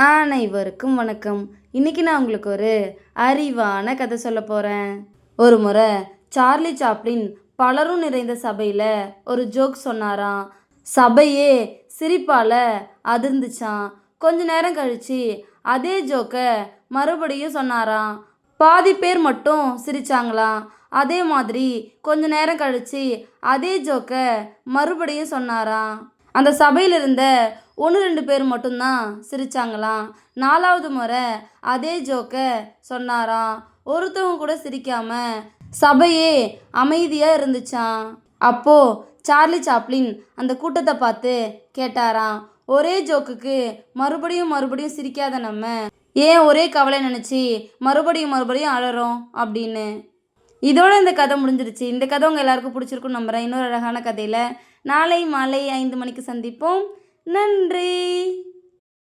அனைவருக்கும் வணக்கம். இன்னைக்கு நான் உங்களுக்கு ஒரு அறிவான கதை சொல்ல போகிறேன். ஒரு முறை சார்லி சாப்ளின் பலரும் நிறைந்த சபையில் ஒரு ஜோக் சொன்னாராம். சபையே சிரிப்பால் அதிர்ந்துச்சான். கொஞ்ச நேரம் கழித்து அதே ஜோக்கை மறுபடியும் சொன்னாராம். பாதி பேர் மட்டும் சிரிச்சாங்களாம். அதே மாதிரி கொஞ்ச நேரம் கழித்து அதே ஜோக்கை மறுபடியும் சொன்னாராம். அந்த சபையில் இருந்த 1-2 பேர் மட்டும்தான் சிரிச்சாங்களாம். 4வது முறை அதே ஜோக்கை சொன்னாராம். ஒருத்தவங்க கூட சிரிக்காம சபையே அமைதியாக இருந்துச்சான். அப்போது சார்லி சாப்ளின் அந்த கூட்டத்தை பார்த்து கேட்டாராம், ஒரே ஜோக்குக்கு மறுபடியும் மறுபடியும் சிரிக்காத நம்ம ஏன் ஒரே கவலை நினச்சி மறுபடியும் மறுபடியும் அழறோம் அப்படின்னு. இதோட இந்த கதை முடிஞ்சிருச்சு. இந்த கதை உங்கள் எல்லாருக்கும் பிடிச்சிருக்குன்னு நம்புகிறேன். இன்னொரு அழகான கதையில் நாளை மாலை 5 மணிக்கு சந்திப்போம். நன்றி.